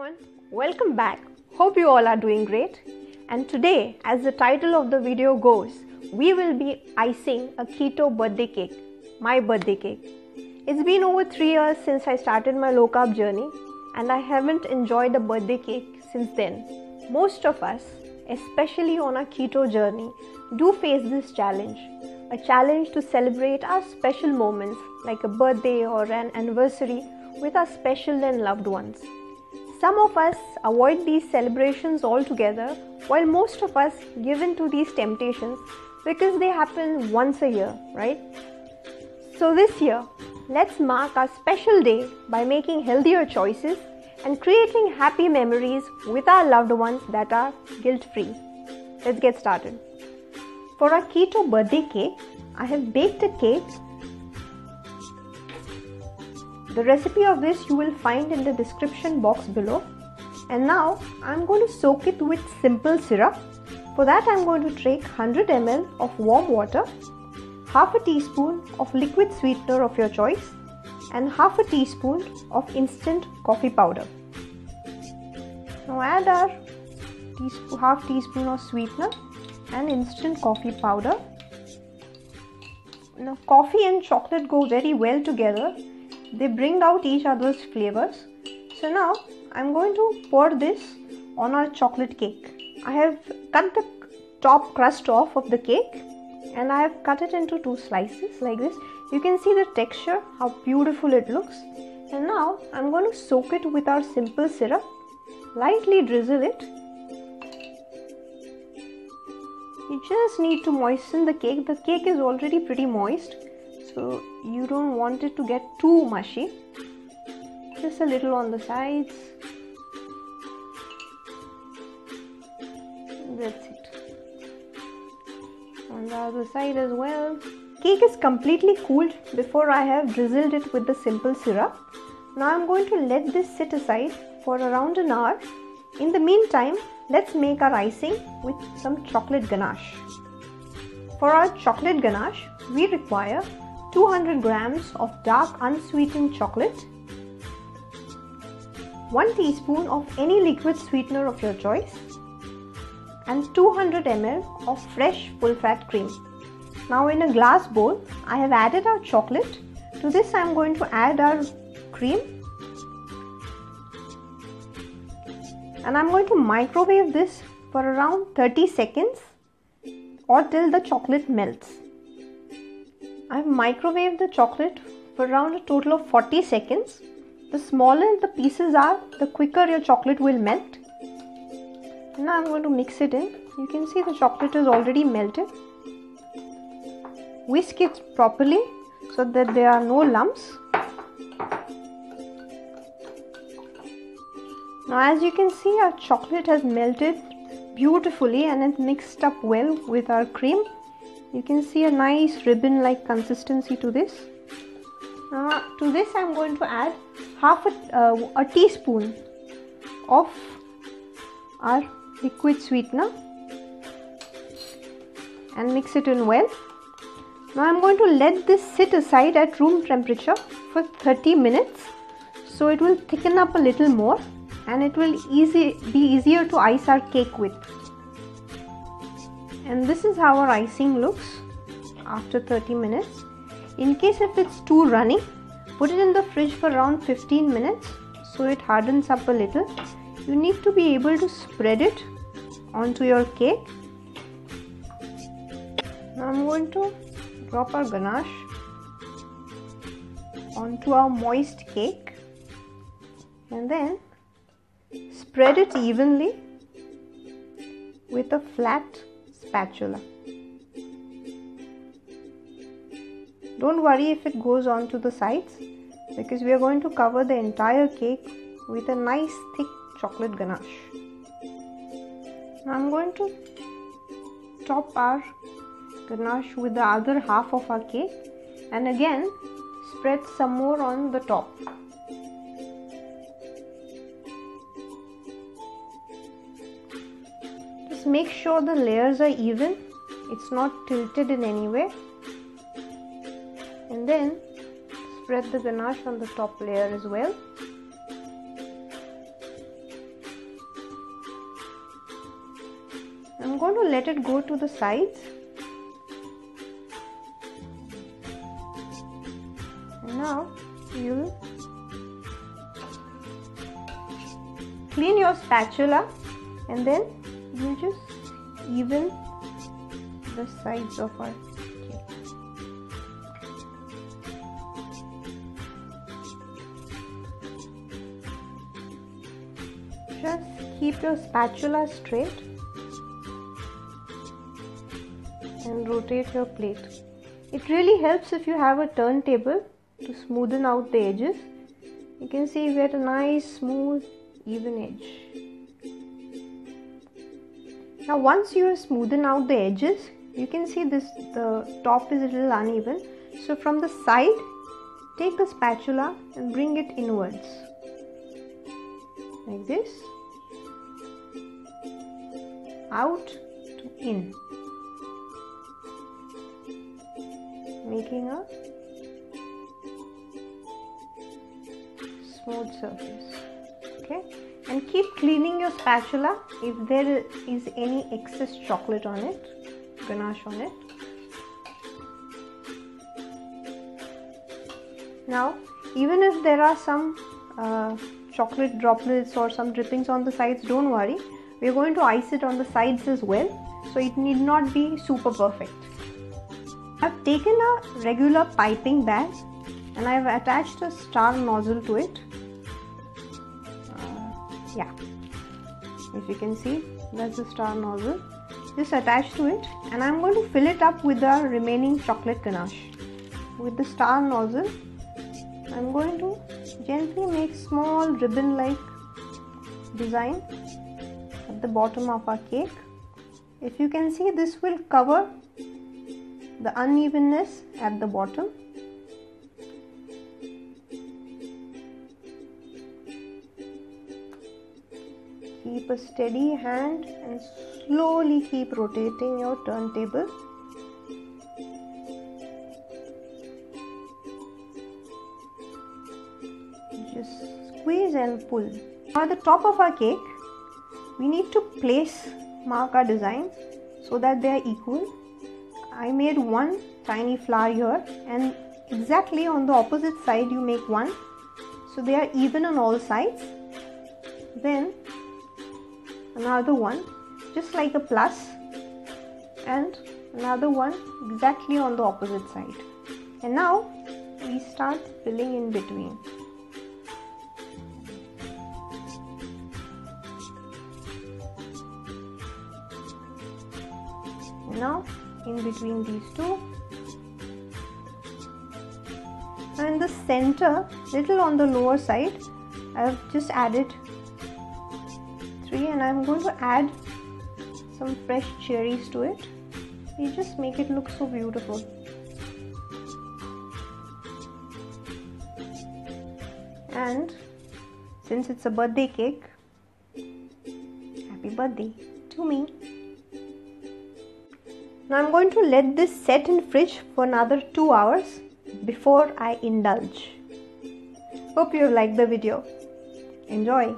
everyone, welcome back. Hope you all are doing great. And today, as the title of the video goes, we will be icing a keto birthday cake, my birthday cake. It's been over 3 years since I started my low carb journey and I haven't enjoyed a birthday cake since then. Most of us, especially on our keto journey, do face this challenge. A challenge to celebrate our special moments like a birthday or an anniversary with our special and loved ones. Some of us avoid these celebrations altogether, while most of us give in to these temptations because they happen once a year, right? So this year, let's mark our special day by making healthier choices and creating happy memories with our loved ones that are guilt-free. Let's get started. For our keto birthday cake, I have baked a cake. The recipe of this you will find in the description box below. And now I'm going to soak it with simple syrup. For that I'm going to take 100 ml of warm water, half a teaspoon of liquid sweetener of your choice, and half a teaspoon of instant coffee powder. Now add our half teaspoon of sweetener and instant coffee powder. Now coffee and chocolate go very well together. They bring out each other's flavors. So now I'm going to pour this on our chocolate cake. I have cut the top crust off of the cake and I have cut it into 2 slices like this. You can see the texture, how beautiful it looks. And now I'm going to soak it with our simple syrup. Lightly drizzle it. You just need to moisten the cake. The cake is already pretty moist, so you don't want it to get too mushy. Just a little on the sides. That's it. On the other side as well. Cake is completely cooled before I have drizzled it with the simple syrup. Now I'm going to let this sit aside for around an hour. In the meantime, let's make our icing with some chocolate ganache. For our chocolate ganache, we require 200 grams of dark unsweetened chocolate, 1 teaspoon of any liquid sweetener of your choice, and 200 ml of fresh full-fat cream. Now in a glass bowl, I have added our chocolate. To this I am going to add our cream. And I am going to microwave this for around 30 seconds or till the chocolate melts. I have microwaved the chocolate for around a total of 40 seconds. The smaller the pieces are, the quicker your chocolate will melt. Now I am going to mix it in. You can see the chocolate is already melted. Whisk it properly so that there are no lumps. Now as you can see, our chocolate has melted beautifully and it mixed up well with our cream. You can see a nice ribbon like consistency to this. Now to this I am going to add half a teaspoon of our liquid sweetener and mix it in well. Now I am going to let this sit aside at room temperature for 30 minutes so it will thicken up a little more and it will be easier to ice our cake with. And this is how our icing looks after 30 minutes. In case if it's too runny, put it in the fridge for around 15 minutes so it hardens up a little. You need to be able to spread it onto your cake. Now I'm going to drop our ganache onto our moist cake and then spread it evenly with a flat spatula. Don't worry if it goes on to the sides because we are going to cover the entire cake with a nice thick chocolate ganache. Now I'm going to top our ganache with the other half of our cake and again spread some more on the top. Just make sure the layers are even, it's not tilted in any way, and then spread the ganache on the top layer as well. going to let it go to the sides. And now you'll clean your spatula and then you just even the sides of our cake. Just keep your spatula straight and rotate your plate. It really helps if you have a turntable to smoothen out the edges. You can see you get a nice smooth even edge. Now once you smoothen out the edges, you can see the top is a little uneven. So from the side, take the spatula and bring it inwards like this, out to in, making a smooth surface. Okay, and keep cleaning your spatula if there is any excess chocolate on it, ganache on it. Now even if there are some chocolate droplets or some drippings on the sides, don't worry, we are going to ice it on the sides as well, so it need not be super perfect. I've taken a regular piping bag and I've attached a star nozzle to it. Yeah, if you can see, that's the star nozzle. Just attached to it, and I'm going to fill it up with the remaining chocolate ganache. With the star nozzle, I'm going to gently make small ribbon like design at the bottom of our cake. If you can see, this will cover the unevenness at the bottom. Keep a steady hand and slowly keep rotating your turntable. Just squeeze and pull. Now at the top of our cake, we need to mark our designs so that they are equal. I made one tiny flower here, and exactly on the opposite side you make one, so they are even on all sides. Then another one just like a plus, and another one exactly on the opposite side. And now we start filling in between. And now in between these two, and in the center, little on the lower side, I have just added 3, and I'm going to add some fresh cherries to it. You just make it look so beautiful. And since it's a birthday cake, happy birthday to me. Now I'm going to let this set in fridge for another 2 hours before I indulge. Hope you liked the video. Enjoy!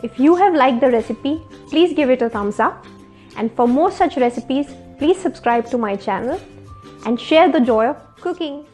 If you have liked the recipe, please give it a thumbs up, and for more such recipes, please subscribe to my channel and share the joy of cooking.